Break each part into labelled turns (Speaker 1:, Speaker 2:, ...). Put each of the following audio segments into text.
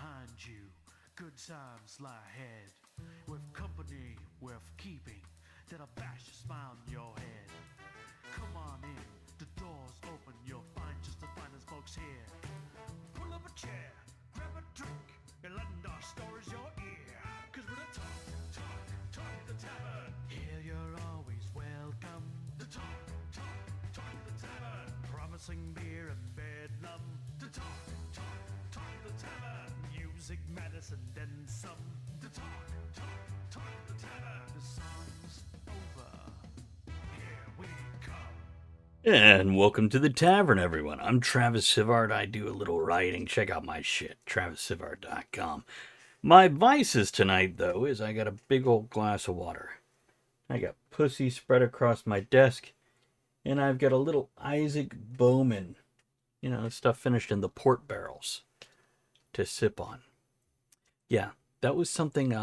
Speaker 1: behind you. Good times lie ahead. With company worth keeping, that'll bash a smile on your head. Come on in, the door's open, you'll find just the finest folks here. Pull up a chair, grab a drink, and lend our stories your ear. Cause we're the talk at the tavern. Here you're always welcome. The talk at the tavern. Promising beer and bedlam. The talk at the tavern. Music, medicine, then some. The talk at the tavern. The song's over. Here we come.
Speaker 2: And welcome to the Tavern, everyone. I'm Travis Sivard. I do a little writing. Check out my shit, TravisSivard.com. My vices tonight, though, is I got a big old glass of water. I got pussy spread across my desk, and I've got a little Isaac Bowman, stuff finished in the port barrels to sip on. Yeah, that was something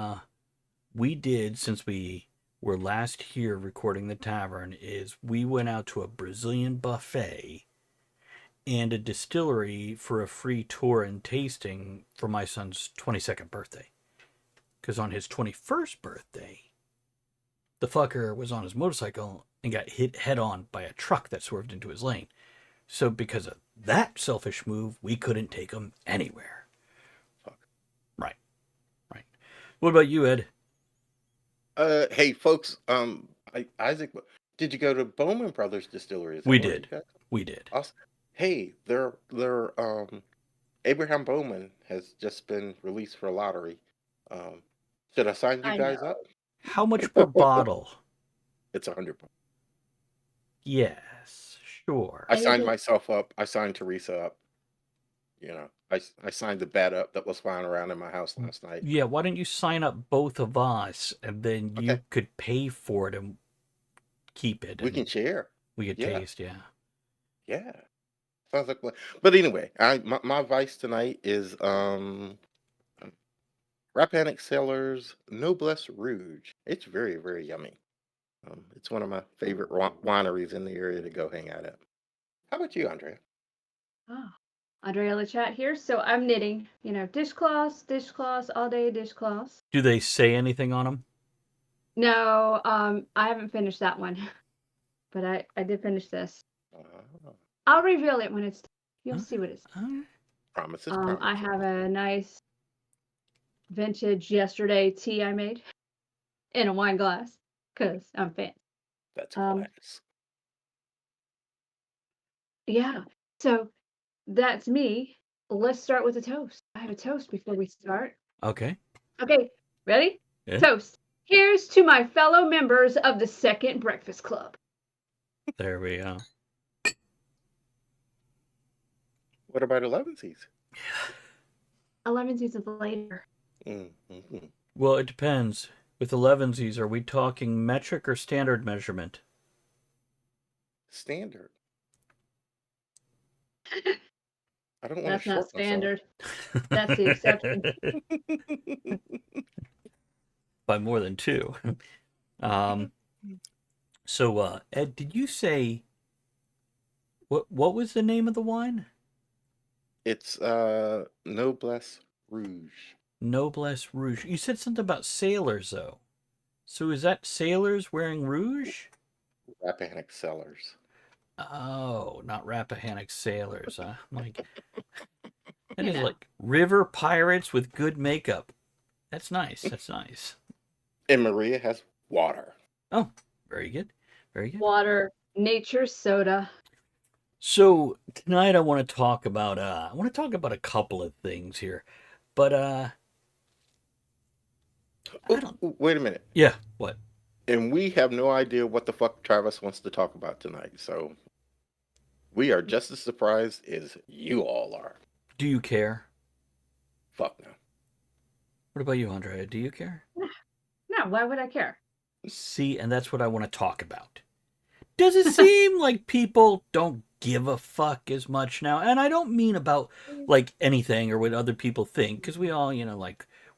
Speaker 2: we did since we were last here recording the Tavern, is we went out to a Brazilian buffet and a distillery for a free tour and tasting for my son's 22nd birthday. Because on his 21st birthday, the fucker was on his motorcycle and got hit head on by a truck that swerved into his lane. So because of that selfish move, we couldn't take him anywhere. Fuck. Right. What about you, Ed?
Speaker 3: Hey folks, Isaac, did you go to Bowman Brothers Distillery?
Speaker 2: We did.
Speaker 3: Awesome. Hey, their Abraham Bowman has just been released for a lottery. Should I sign you guys up?
Speaker 2: How much per bottle?
Speaker 3: It's $100.
Speaker 2: Yes, sure.
Speaker 3: I signed myself up. I signed Teresa up. I signed the bat up that was flying around in my house last night.
Speaker 2: Yeah, why don't you sign up both of us, and then you could pay for it and keep it.
Speaker 3: We can share.
Speaker 2: We could taste, yeah.
Speaker 3: Yeah. Sounds like. But anyway, my vice tonight is Rapanic Cellars Noblesse Rouge. It's very, very yummy. It's one of my favorite wineries in the area to go hang out at. How about you, Andrea?
Speaker 4: Oh, Andrea LaChat here. So I'm knitting, dishcloths, all day dishcloths.
Speaker 2: Do they say anything on them?
Speaker 4: No, I haven't finished that one, but I did finish this. I'll reveal it when it's. You'll see what it's.
Speaker 3: Promises.
Speaker 4: I have a nice vintage yesterday tea I made in a wine glass because I'm fancy.
Speaker 3: That's glass.
Speaker 4: Yeah. So that's me. Let's start with a toast. I have a toast before we start.
Speaker 2: Okay.
Speaker 4: Okay. Ready? Yeah. Toast. Here's to my fellow members of the Second Breakfast Club.
Speaker 2: There we go.
Speaker 3: What about 11sies?
Speaker 4: 11sies is later.
Speaker 3: Mm-hmm.
Speaker 2: Well, it depends. With 11sies, are we talking metric or standard measurement?
Speaker 3: Standard. I don't want
Speaker 4: That's
Speaker 3: to
Speaker 4: not standard. That's the exception.
Speaker 2: By more than 2. So, Ed, did you say what was the name of the wine?
Speaker 3: It's Noblesse Rouge.
Speaker 2: Noblesse Rouge. You said something about sailors, though. So is that sailors wearing rouge?
Speaker 3: Rappahannock Cellars.
Speaker 2: Oh, not Rappahannock sailors, huh? Like, that is like river pirates with good makeup. That's nice.
Speaker 3: And Maria has water.
Speaker 2: Oh, very good.
Speaker 4: Water, nature soda.
Speaker 2: So tonight I want to talk about a couple of things here, but
Speaker 3: wait a minute.
Speaker 2: Yeah, what?
Speaker 3: And we have no idea what the fuck Travis wants to talk about tonight, so we are just as surprised as you all are.
Speaker 2: Do you care?
Speaker 3: Fuck no.
Speaker 2: What about you, Andrea? Do you care?
Speaker 4: No, why would I care?
Speaker 2: See, and that's what I want to talk about. Does it seem like people don't give a fuck as much now? And I don't mean about like anything or what other people think, because we all,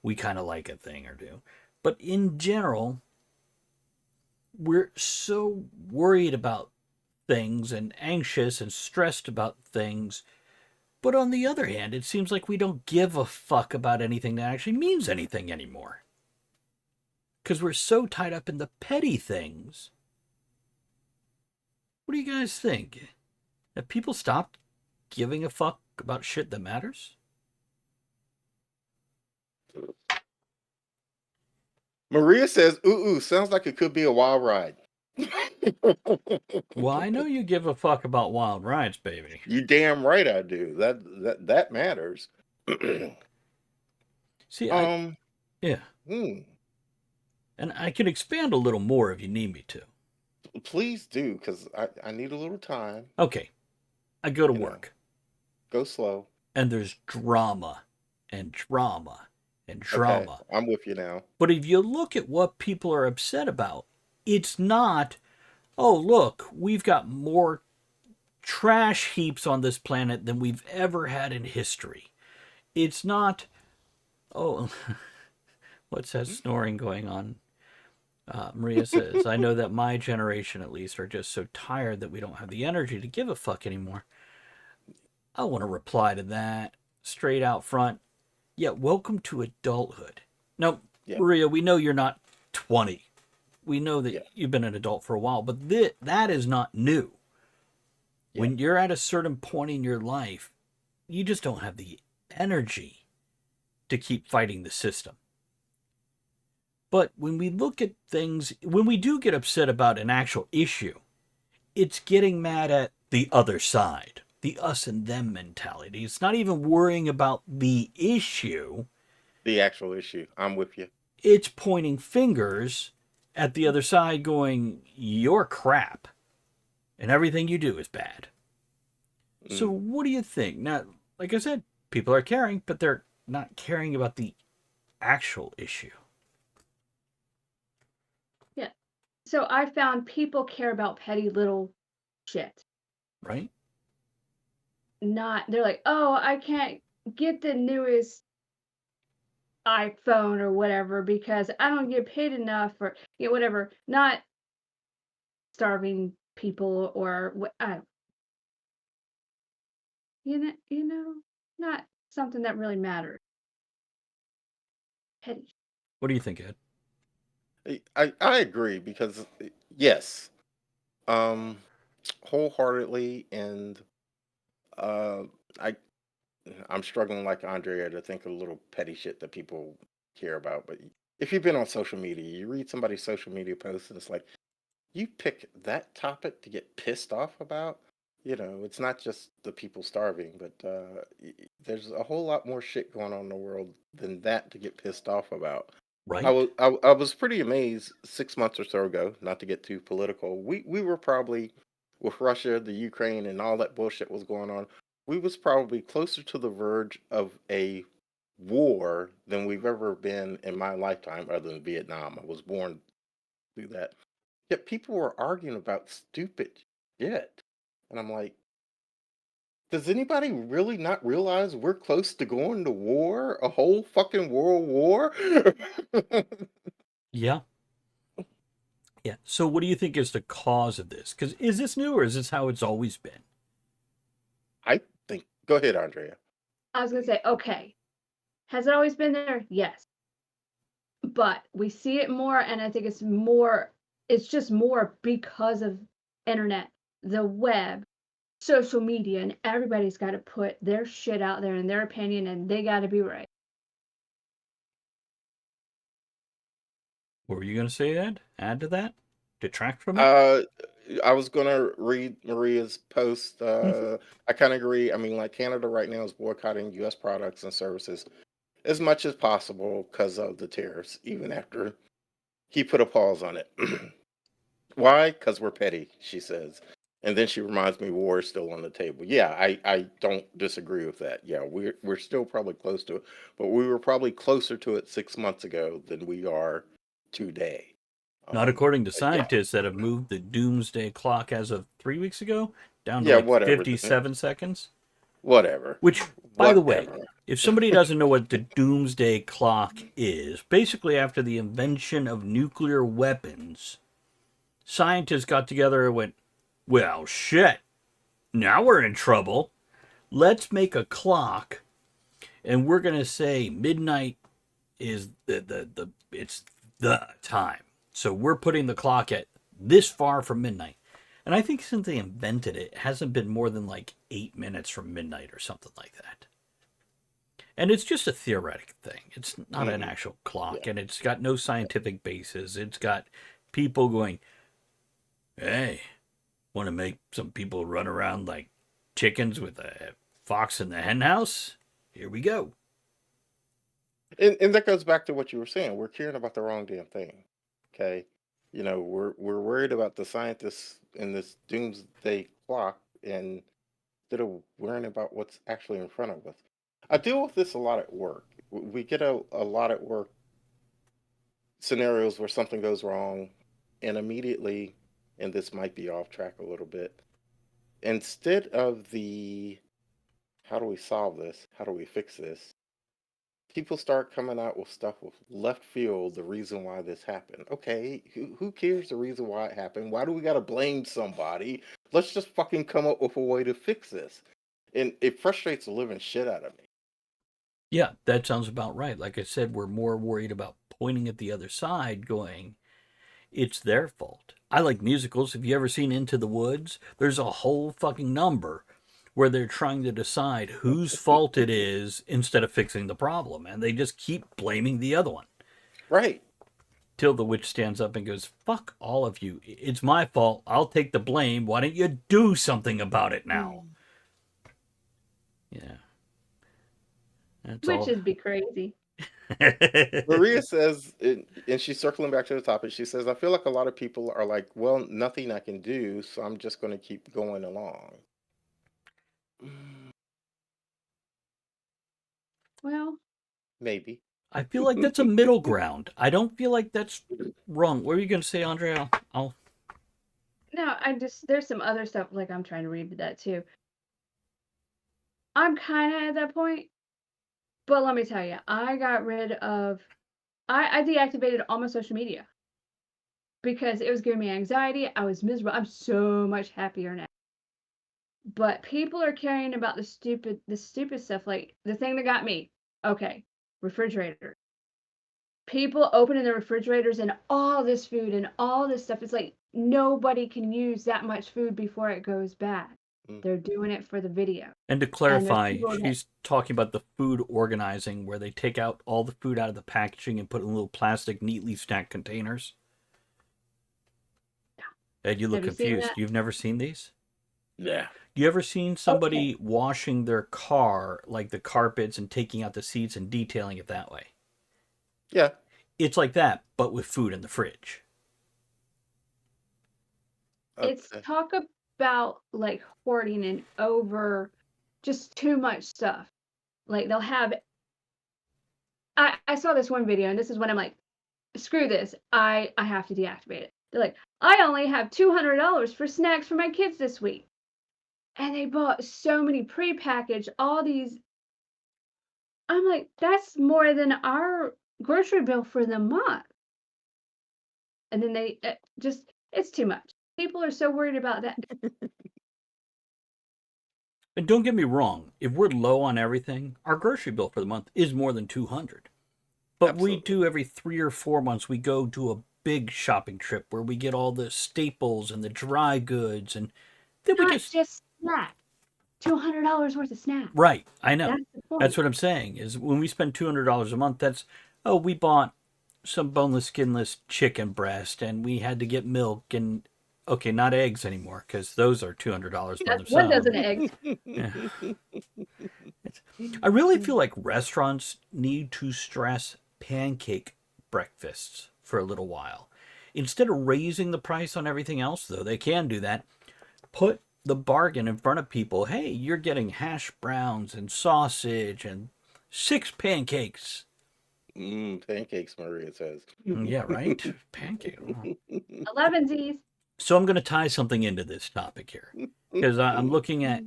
Speaker 2: we kind of like a thing or two. But in general, we're so worried about things and anxious and stressed about things But on the other hand, it seems like we don't give a fuck about anything that actually means anything anymore. Because we're so tied up in the petty things. What do you guys think? Have people stopped giving a fuck about shit that matters?
Speaker 3: Maria says, ooh, sounds like it could be a wild ride.
Speaker 2: Well, I know you give a fuck about wild rides, baby.
Speaker 3: You damn right I do. That matters.
Speaker 2: See, yeah.
Speaker 3: Hmm.
Speaker 2: And I can expand a little more if you need me to.
Speaker 3: Please do, because I need a little time.
Speaker 2: Okay. I go to work.
Speaker 3: Go slow.
Speaker 2: And there's drama and drama and drama.
Speaker 3: Okay, I'm with you now.
Speaker 2: But if you look at what people are upset about, it's not, oh, look, we've got more trash heaps on this planet than we've ever had in history. It's not, oh, what's that snoring going on? Maria says, I know that my generation, at least, are just so tired that we don't have the energy to give a fuck anymore. I want to reply to that straight out front. Yeah, welcome to adulthood. Now, Maria, we know you're not 20. We know that you've been an adult for a while, but that is not new. Yeah. When you're at a certain point in your life, you just don't have the energy to keep fighting the system. But when we look at things, when we do get upset about an actual issue, it's getting mad at the other side, the us and them mentality. It's not even worrying about the issue.
Speaker 3: The actual issue. I'm with you.
Speaker 2: It's pointing fingers at the other side going, you're crap. And everything you do is bad. So what do you think? Now, like I said, people are caring, but they're not caring about the actual issue.
Speaker 4: Yeah. So I found people care about petty little shit.
Speaker 2: Right?
Speaker 4: They're like, oh, I can't get the newest iPhone or whatever because I don't get paid enough or whatever. Not starving people or what. Not something that really matters. Petty.
Speaker 2: What do you think, Ed?
Speaker 3: I agree because yes, wholeheartedly, and I'm struggling like Andrea to think of little petty shit that people care about. But if you've been on social media, you read somebody's social media post and it's like, you pick that topic to get pissed off about. It's not just the people starving, but there's a whole lot more shit going on in the world than that to get pissed off about.
Speaker 2: Right.
Speaker 3: I was pretty amazed 6 months or so ago, not to get too political. We were probably, with Russia, the Ukraine, and all that bullshit was going on, we was probably closer to the verge of a war than we've ever been in my lifetime, other than Vietnam. I was born through that. Yet people were arguing about stupid shit. And I'm like, does anybody really not realize we're close to going to war? A whole fucking world war?
Speaker 2: Yeah. Yeah. So what do you think is the cause of this? Because is this new or is this how it's always been?
Speaker 3: I think, go ahead, Andrea.
Speaker 4: I was going to say, okay. Has it always been there? Yes. But we see it more, and I think it's just more because of internet, the web, social media, and everybody's got to put their shit out there and their opinion, and they got to be right.
Speaker 2: What were you going to say, Ed? Add to that? Detract from it?
Speaker 3: I was going to read Maria's post. I kind of agree. I mean, like Canada right now is boycotting U.S. products and services as much as possible because of the tariffs, even after he put a pause on it. Why? Because we're petty, she says. And then she reminds me war is still on the table. Yeah, I don't disagree with that. Yeah, we're still probably close to it. But we were probably closer to it 6 months ago than we are today.
Speaker 2: Not according to scientists that have moved the doomsday clock as of 3 weeks ago down to 57 seconds.
Speaker 3: Whatever.
Speaker 2: Which, by the way, if somebody doesn't know what the doomsday clock is, basically after the invention of nuclear weapons, scientists got together and went, well, shit, now we're in trouble. let's make a clock, and we're gonna say midnight is it's the time. So we're putting the clock at this far from midnight. And I think since they invented it, it hasn't been more than like 8 minutes from midnight or something like that. And it's just a theoretic thing. It's not an actual clock,
Speaker 3: Yeah.
Speaker 2: and it's got no scientific basis. It's got people going, hey, want to make some people run around like chickens with a fox in the hen house? Here we go.
Speaker 3: And that goes back to what you were saying. We're caring about the wrong damn thing. Okay. We're worried about the scientists in this doomsday clock and instead of worrying about what's actually in front of us. I deal with this a lot at work. We get a lot at work scenarios where something goes wrong, and immediately, and this might be off track a little bit, instead of the how do we solve this? How do we fix this? People start coming out with stuff with left field, the reason why this happened. Okay, who cares the reason why it happened? Why do we got to blame somebody? Let's just fucking come up with a way to fix this. And it frustrates the living shit out of me.
Speaker 2: Yeah, that sounds about right. Like I said, we're more worried about pointing at the other side, going, it's their fault. I like musicals. Have you ever seen Into the Woods? There's a whole fucking number where they're trying to decide whose fault it is instead of fixing the problem. And they just keep blaming the other one.
Speaker 3: Right.
Speaker 2: Till the witch stands up and goes, fuck all of you. It's my fault. I'll take the blame. Why don't you do something about it now? Yeah. That's all.
Speaker 4: Witches be crazy.
Speaker 3: Maria says, and she's circling back to the topic, she says, I feel like a lot of people are like, well, nothing I can do, so I'm just going to keep going along.
Speaker 4: Well,
Speaker 3: Maybe.
Speaker 2: I feel like that's a middle ground. I don't feel like that's wrong. What are you going to say, Andrea? I'll...
Speaker 4: no, there's some other stuff like I'm trying to read that too. I'm kind of at that point, but let me tell you, I got rid of, I deactivated all my social media because it was giving me anxiety. I was miserable. I'm so much happier now. But people are caring about the stupid stuff, like the thing that got me. Okay, refrigerator. People opening the refrigerators and all this food and all this stuff. It's like nobody can use that much food before it goes bad. They're doing it for the video.
Speaker 2: And to clarify, she's talking about the food organizing where they take out all the food out of the packaging and put it in little plastic, neatly stacked containers. Yeah. Ed, you look confused. You've never seen these?
Speaker 3: Yeah.
Speaker 2: You ever seen somebody washing their car, like the carpets, and taking out the seats and detailing it that way?
Speaker 3: Yeah.
Speaker 2: It's like that, but with food in the fridge.
Speaker 4: It's talk about like hoarding and over just too much stuff. Like they'll have, I saw this one video and this is when I'm like, screw this. I have to deactivate it. They're like, I only have $200 for snacks for my kids this week. And they bought so many prepackaged, all these. I'm like, that's more than our grocery bill for the month. And then they it's too much. People are so worried about that.
Speaker 2: And don't get me wrong, if we're low on everything, our grocery bill for the month is more than $200. But Absolutely. We do every 3 or 4 months, we go to a big shopping trip where we get all the staples and the dry goods, and then
Speaker 4: we just snacks. $200 worth of snacks.
Speaker 2: Right, I know. That's what I'm saying, is when we spend $200 a month, that's, we bought some boneless, skinless chicken breast, and we had to get milk, and, okay, not eggs anymore, because those are $200 by themselves.
Speaker 4: 1 dozen eggs.
Speaker 2: Yeah. I really feel like restaurants need to stress pancake breakfasts for a little while. Instead of raising the price on everything else, though, they can do that, put the bargain in front of people. Hey, you're getting hash browns and sausage and 6 pancakes.
Speaker 3: Pancakes, Maria says.
Speaker 2: Yeah, right? Pancake.
Speaker 4: 11
Speaker 2: So I'm going to tie something into this topic here. Because I'm looking at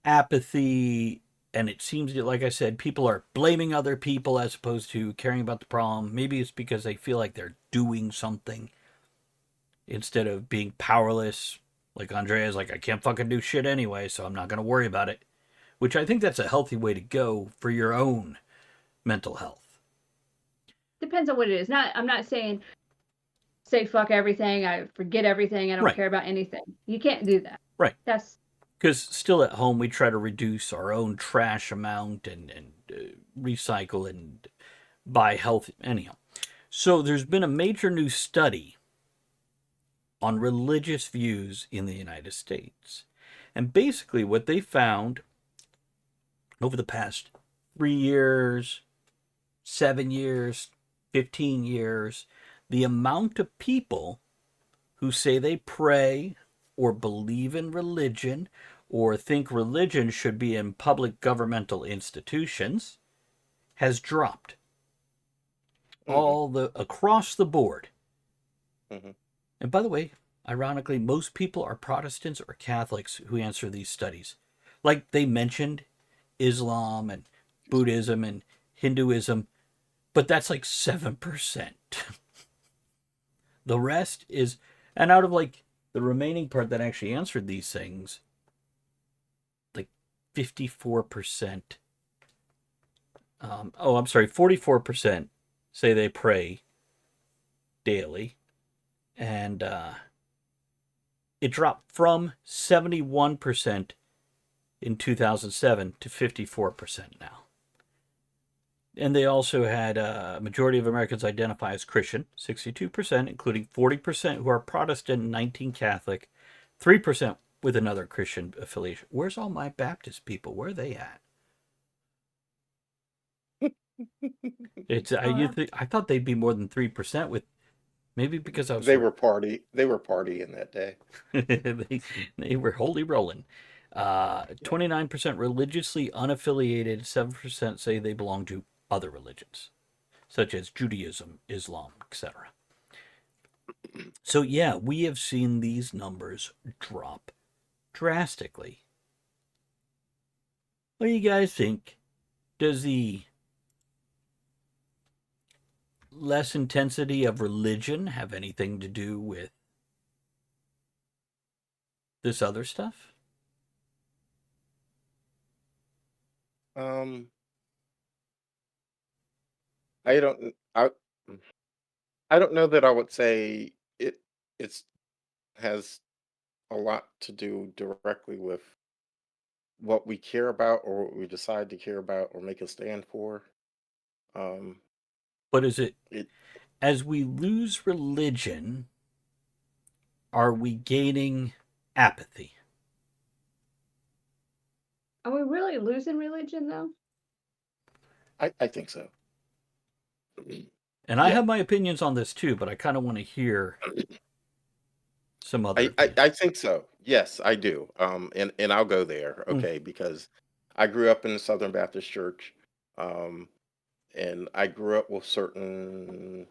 Speaker 2: apathy, and it seems that, like I said, people are blaming other people as opposed to caring about the problem. Maybe it's because they feel like they're doing something instead of being powerless. Like Andrea's like, I can't fucking do shit anyway, so I'm not going to worry about it. which I think that's a healthy way to go for your own mental health.
Speaker 4: Depends on what it is. I'm not saying say fuck everything, I forget everything, I don't
Speaker 2: Right.
Speaker 4: care about anything. You can't do that.
Speaker 2: Right.
Speaker 4: That's
Speaker 2: because still at home we try to reduce our own trash amount and recycle and buy healthy. Anyhow, so there's been a major new study on religious views in the United States. And basically, what they found over the past 3 years, 7 years, 15 years, the amount of people who say they pray or believe in religion or think religion should be in public governmental institutions has dropped across the board.
Speaker 3: Mm-hmm.
Speaker 2: And by the way, ironically, most people are Protestants or Catholics who answer these studies. Like they mentioned Islam and Buddhism and Hinduism, but that's like 7%. The rest is, and out of like the remaining part that actually answered these things, like 54%, 44% say they pray daily. And it dropped from 71% in 2007 to 54% now. And they also had a majority of Americans identify as Christian, 62%, including 40% who are Protestant, 19 Catholic, 3% with another Christian affiliation. Where's all my Baptist people? Where are they at? I thought they'd be more than 3% with maybe because I was
Speaker 3: They were partying that day.
Speaker 2: they were wholly rolling. 29% religiously unaffiliated, 7% say they belong to other religions, such as Judaism, Islam, etc. So, yeah, we have seen these numbers drop drastically. What do you guys think? Does the less intensity of religion have anything to do with this other stuff?
Speaker 3: I don't I don't know that I would say it's has a lot to do directly with what we care about or what we decide to care about or make a stand for. Um,
Speaker 2: But is it,
Speaker 3: it
Speaker 2: as we lose religion, are we gaining apathy?
Speaker 4: Are we really losing religion though?
Speaker 3: I think so.
Speaker 2: And I
Speaker 3: Yeah.
Speaker 2: have my opinions on this too, but I kind of want to hear some other
Speaker 3: I, I,
Speaker 2: opinions.
Speaker 3: I think so. Yes, I do. And I'll go there,
Speaker 2: Mm.
Speaker 3: okay, because I grew up in the Southern Baptist Church, um, and I grew up with certain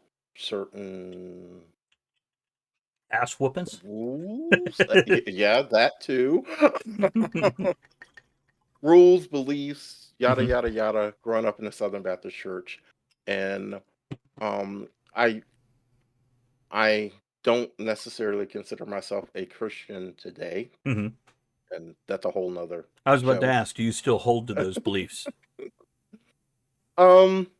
Speaker 2: Ass whoopings?
Speaker 3: rules. Yeah, that too. Rules, beliefs, yada
Speaker 2: Mhm.
Speaker 3: yada yada. Growing up in the Southern Baptist Church, and um, I I don't necessarily consider myself a Christian today,
Speaker 2: Mhm.
Speaker 3: and that's a whole nother
Speaker 2: I was about to
Speaker 3: show.
Speaker 2: ask, do you still hold to those beliefs?
Speaker 3: Um,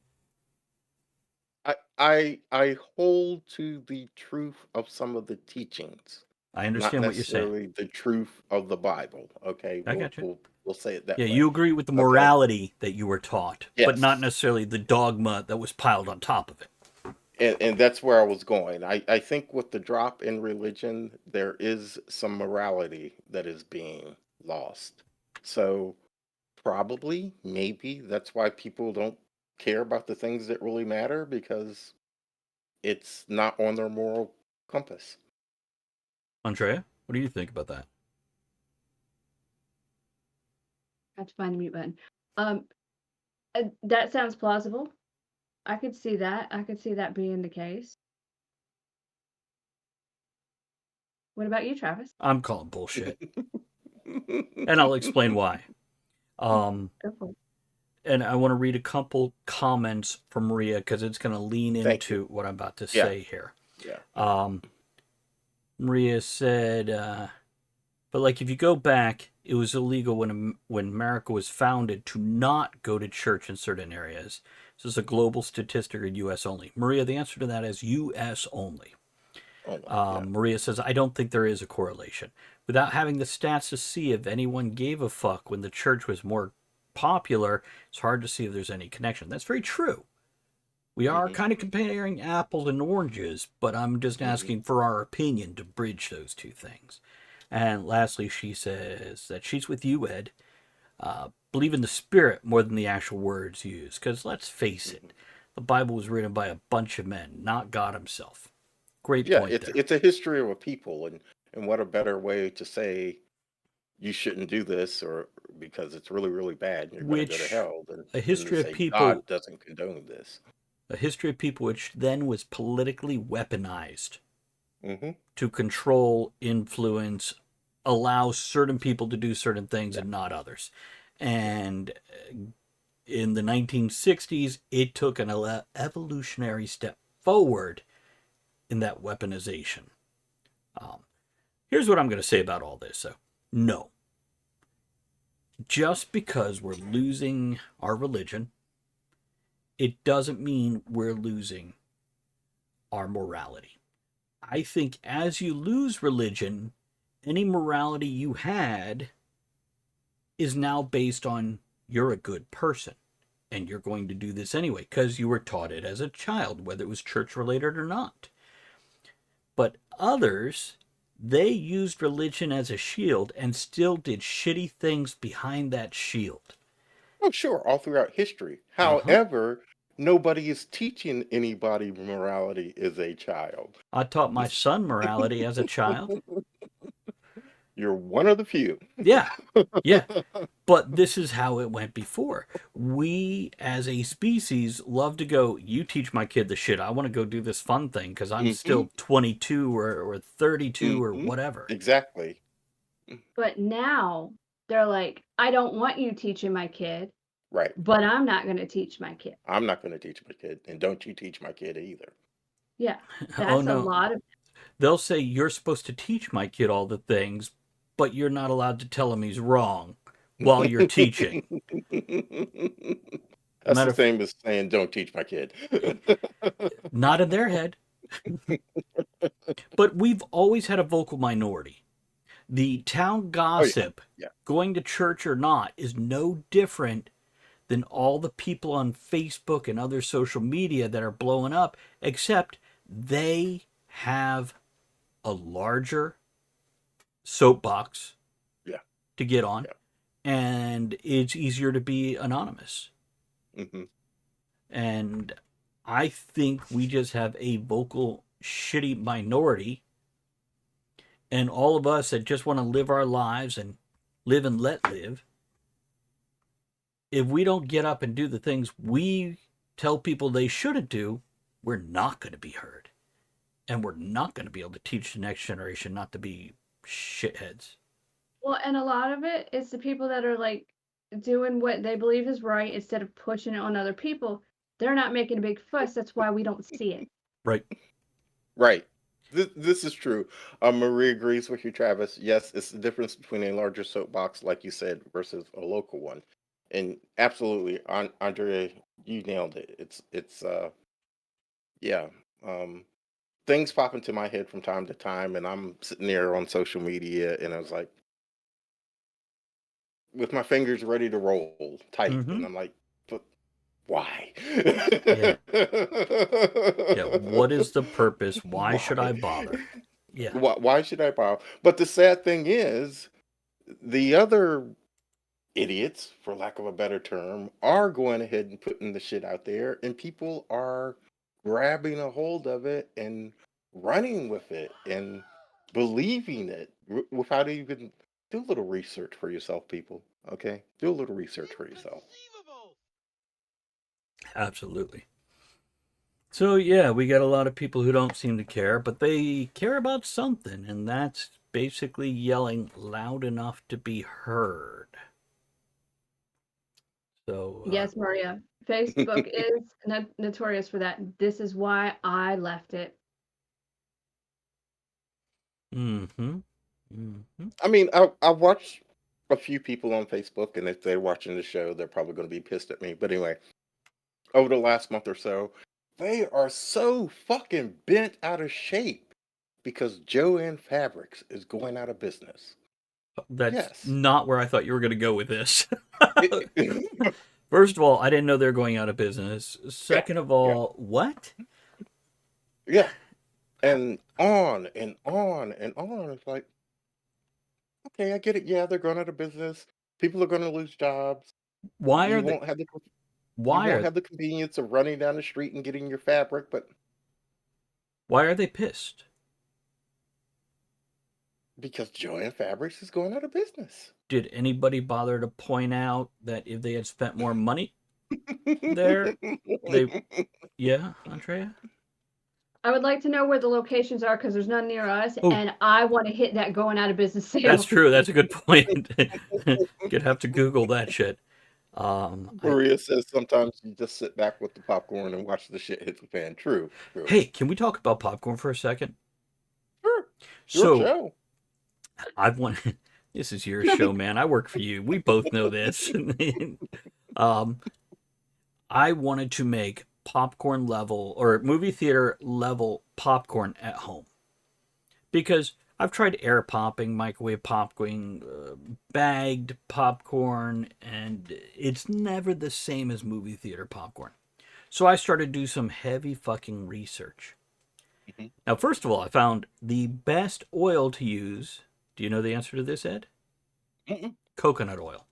Speaker 3: I hold to the truth of some of the teachings,
Speaker 2: I
Speaker 3: not
Speaker 2: understand what you're saying.
Speaker 3: necessarily the truth of the Bible. Okay,
Speaker 2: I got you.
Speaker 3: we'll say it that
Speaker 2: Yeah,
Speaker 3: way.
Speaker 2: you agree with the
Speaker 3: Okay.
Speaker 2: morality that you were taught, but not
Speaker 3: Yes.
Speaker 2: necessarily the dogma that was piled on top of it.
Speaker 3: And that's where I was going. I think with the drop in religion, there is some morality that is being lost. So probably, maybe that's why people don't care about the things that really matter because it's not on their moral compass.
Speaker 2: Andrea, what do you think about that?
Speaker 4: I have to find the mute button. Um, that sounds plausible. I could see that. I could see that being the case. What about you, Travis?
Speaker 2: I'm calling bullshit, and I'll explain why. Um,
Speaker 4: Go for it.
Speaker 2: and I want to read a couple comments from Maria because it's going to lean
Speaker 3: Thank you.
Speaker 2: into what I'm about to
Speaker 3: Yeah,
Speaker 2: say here.
Speaker 3: yeah.
Speaker 2: Maria said, But like, if you go back, it was illegal when America was founded to not go to church in certain areas. This is a global statistic, or U.S. only. Maria, the answer to that is U.S. only.
Speaker 3: Only. Yeah.
Speaker 2: Maria says, I don't think there is a correlation. Without having the stats to see if anyone gave a fuck when the church was more popular, it's hard to see if there's any connection. That's very true. We are
Speaker 3: Hmm.
Speaker 2: kind of comparing apples and oranges, but I'm just
Speaker 3: Hmm.
Speaker 2: asking for our opinion to bridge those two things. And lastly, she says that she's with you, Ed. Believe in the spirit more than the actual words used. Because let's face
Speaker 3: Hmm.
Speaker 2: it, the Bible was written by a bunch of men, not God himself. Great
Speaker 3: Yeah,
Speaker 2: point there.
Speaker 3: it's a history of a people, and what a better way to say you shouldn't do this, or because it's really really bad and you're going to go to
Speaker 2: Which
Speaker 3: hell,
Speaker 2: a
Speaker 3: than to
Speaker 2: history of
Speaker 3: say God
Speaker 2: people,
Speaker 3: doesn't condone this.
Speaker 2: a history of people which then was politically weaponized
Speaker 3: Hmm.
Speaker 2: to control, influence, allow certain people to do certain things
Speaker 3: Yeah.
Speaker 2: and not others.
Speaker 3: Yeah.
Speaker 2: And in the 1960s, it took an evolutionary step forward in that weaponization. Um, Here's what I'm going to say about all this. So, no, just because we're losing our religion, it doesn't mean we're losing our morality. I think as you lose religion, any morality you had is now based on you're a good person and you're going to do this anyway because you were taught it as a child, whether it was church related or not. But others, they used religion as a shield and still did shitty things behind that shield.
Speaker 3: Oh, sure, all throughout history.
Speaker 2: Uh huh.
Speaker 3: However, nobody is teaching anybody morality as a child.
Speaker 2: I taught my
Speaker 3: This
Speaker 2: son morality as a child.
Speaker 3: You're one of the few.
Speaker 2: Yeah, yeah. But this is how it went before. We, as a species, love to go, you teach my kid the shit. I want to go do this fun thing because I'm
Speaker 3: Hmm.
Speaker 2: still 22 or 32 or
Speaker 3: Hmm.
Speaker 2: whatever.
Speaker 3: Exactly.
Speaker 4: But now they're like, I don't want you teaching my kid,
Speaker 3: Right.
Speaker 4: but I'm not going to teach my kid.
Speaker 3: I'm not going to teach my kid, and don't you teach my kid either.
Speaker 4: Yeah,
Speaker 2: Oh
Speaker 4: that's a
Speaker 2: no.
Speaker 4: lot of.
Speaker 2: They'll say, you're supposed to teach my kid all the things, but you're not allowed to tell him he's wrong while you're teaching.
Speaker 3: That's the
Speaker 2: Matter of,
Speaker 3: same as saying, "Don't teach my kid."
Speaker 2: not in their head. But we've always had a vocal minority. The town
Speaker 3: Oh yeah,
Speaker 2: gossip,
Speaker 3: yeah.
Speaker 2: going to church or not, is no different than all the people on Facebook and other social media that are blowing up, except they have a larger soapbox
Speaker 3: Yeah,
Speaker 2: to get on,
Speaker 3: yeah.
Speaker 2: and it's easier to be anonymous.
Speaker 3: Hmm.
Speaker 2: And I think we just have a vocal, shitty minority, and all of us that just want to live our lives and live and let live, if we don't get up and do the things we tell people they shouldn't do, we're not going to be heard. And we're not going to be able to teach the next generation not to be shitheads.
Speaker 4: Well, and a lot of it is the people that are like doing what they believe is right instead of pushing it on other people. They're not making a big fuss. That's why we don't see it.
Speaker 2: Right.
Speaker 3: Right. This is true. Marie agrees with you, Travis. Yes, it's the difference between a larger soapbox, like you said, versus a local one. And absolutely, Andrea, you nailed it. Yeah. Um, Things pop into my head from time to time, and I'm sitting there on social media, and I was like, with my fingers ready to roll, type,
Speaker 2: Mm-hmm.
Speaker 3: and I'm like, but why?
Speaker 2: Yeah. Yeah. What is the purpose? Why should
Speaker 3: Why?
Speaker 2: I bother? Yeah.
Speaker 3: Why should I borrow? But the sad thing is, the other idiots, for lack of a better term, are going ahead and putting the shit out there, and people are grabbing a hold of it and running with it and believing it without even do a little research for yourself, people. Okay, do a little research for yourself.
Speaker 2: Absolutely. So, yeah, we got a lot of people who don't seem to care, but they care about something, and that's basically yelling loud enough to be heard. So,
Speaker 4: Yes, Maria. Facebook is notorious for that. This is why I left it.
Speaker 2: mm-hmm. Mhm.
Speaker 3: I mean, I watched a few people on Facebook, and if they're watching the show, they're probably going to be pissed at me. But anyway, over the last month or so, they are so fucking bent out of shape because Joanne Fabrics is going out of business.
Speaker 2: That's
Speaker 3: Yes.
Speaker 2: not where I thought you were going to go with this.
Speaker 3: It-
Speaker 2: First of all, I didn't know they were going out of business.
Speaker 3: yeah,
Speaker 2: Second of
Speaker 3: yeah,
Speaker 2: all, what?
Speaker 3: yeah. And on and on and on. It's like, okay, I get it. Yeah, they're going out of business. People are going to lose jobs.
Speaker 2: Why are
Speaker 3: You
Speaker 2: they?
Speaker 3: won't have the you
Speaker 2: Why
Speaker 3: won't
Speaker 2: are?
Speaker 3: have the convenience of running down the street and getting your fabric, but
Speaker 2: Why are they pissed?
Speaker 3: because Joanne Fabrics is going out of business.
Speaker 2: Did anybody bother to point out that if they had spent more money there, they? Yeah, Andrea.
Speaker 4: I would like to know where the locations are because there's none near us,
Speaker 2: Oh,
Speaker 4: and I want to hit that going out of business
Speaker 2: that's
Speaker 4: sale.
Speaker 2: true. That's a good point. You'd have to Google that shit. I
Speaker 3: Maria says sometimes you just sit back with the popcorn and watch the shit hit the fan. True, true.
Speaker 2: Hey, can we talk about popcorn for a second?
Speaker 3: Sure, your
Speaker 2: So
Speaker 3: show.
Speaker 2: I've wanted. This is your show, man. I work for you. We both know this. um, I wanted to make popcorn level or movie theater level popcorn at home because I've tried air popping, microwave popcorn, bagged popcorn, and it's never the same as movie theater popcorn. So I started to do some heavy fucking research.
Speaker 3: Mhm.
Speaker 2: Now, first of all, I found the best oil to use. Do you know the answer to this, Ed?
Speaker 3: Mm-mm.
Speaker 2: Coconut oil.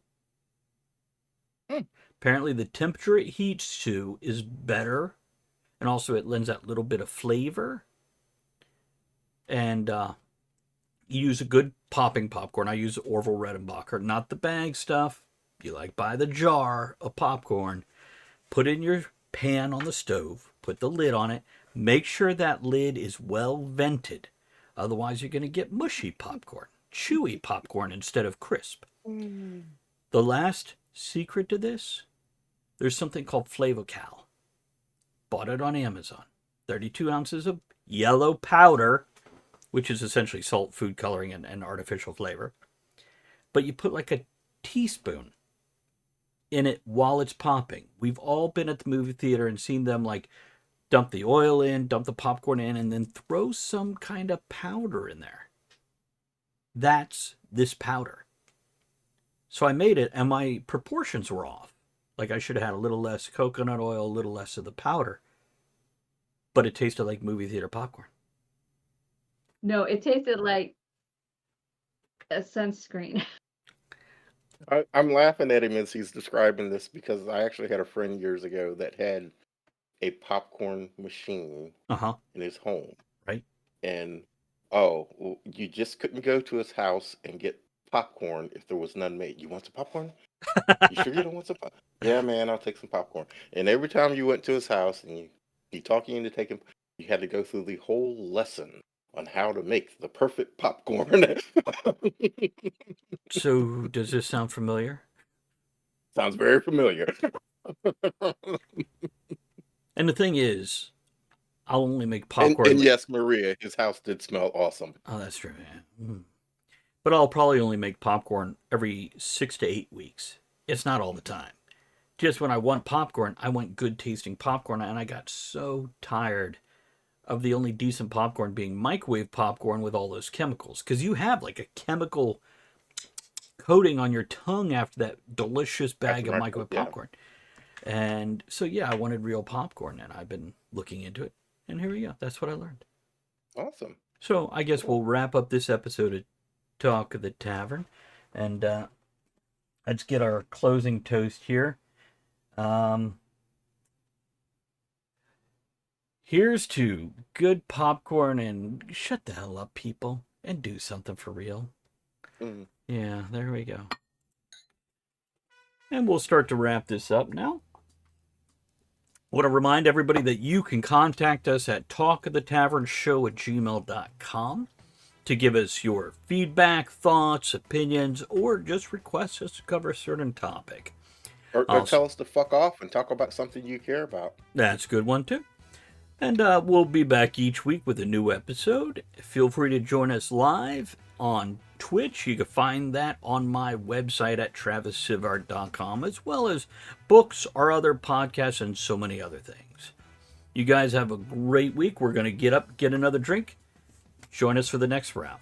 Speaker 3: Mm.
Speaker 2: Apparently, the temperature it heats to is better, and also it lends that little bit of flavor. And you use a good popping popcorn. I use Orville Redenbacher, not the bag stuff. You like buy the jar of popcorn, put it in your pan on the stove, put the lid on it, make sure that lid is well vented. Otherwise, you're going to get mushy popcorn, chewy popcorn instead of crisp.
Speaker 3: Mm.
Speaker 2: The last secret to this, there's something called Flavocal. Bought it on Amazon. 32 ounces of yellow powder, which is essentially salt, food coloring, and artificial flavor. But you put like a teaspoon in it while it's popping. We've all been at the movie theater and seen them like dump the oil in, dump the popcorn in, and then throw some kind of powder in there. That's this powder. So I made it, and my proportions were off. Like I should have had a little less coconut oil, a little less of the powder, but it tasted like movie theater popcorn.
Speaker 4: No, it tasted like a sunscreen.
Speaker 3: I'm laughing at him as he's describing this because I actually had a friend years ago that had a popcorn machine
Speaker 2: Uh huh.
Speaker 3: in his home.
Speaker 2: Right?
Speaker 3: And oh, well, you just couldn't go to his house and get popcorn if there was none made. You want some popcorn? You sure you don't want some popcorn? Yeah, man, I'll take some popcorn. And every time you went to his house and he talked you into taking, you had to go through the whole lesson on how to make the perfect popcorn.
Speaker 2: So, does this sound familiar?
Speaker 3: Sounds very familiar.
Speaker 2: And the thing is, I'll only make
Speaker 3: And
Speaker 2: popcorn.
Speaker 3: yes, Maria, his house did smell awesome.
Speaker 2: Oh, that's true. Yeah. But I'll probably only make popcorn every 6 to 8 weeks. It's not all the time. Just when I want popcorn, I want good tasting popcorn, and I got so tired of the only decent popcorn being microwave popcorn with all those chemicals. Because you have like a chemical coating on your tongue after that delicious bag
Speaker 3: After
Speaker 2: of
Speaker 3: my
Speaker 2: microwave
Speaker 3: yeah,
Speaker 2: popcorn. And so, yeah, I wanted real popcorn, and I've been looking into it. And here we go. That's what I learned.
Speaker 3: awesome.
Speaker 2: So, I guess
Speaker 3: Cool.
Speaker 2: we'll wrap up this episode of Talk of the Tavern. And let's get our closing toast here. Here's to good popcorn and shut the hell up, people, and do something for real.
Speaker 3: Mm.
Speaker 2: Yeah, there we go. And we'll start to wrap this up now. I want to remind everybody that you can contact us at talkofthetavernshow@gmail.com to give us your feedback, thoughts, opinions, or just request us to cover a certain topic.
Speaker 3: Or
Speaker 2: Also,
Speaker 3: tell us to fuck off and talk about something you care about.
Speaker 2: that's a good one too. And we'll be back each week with a new episode. Feel free to join us live on Twitch. You can find that on my website at TravisSivart.com, as well as books, our other podcasts, and so many other things. You guys have a great week. We're going to get up, get another drink. Join us for the next round.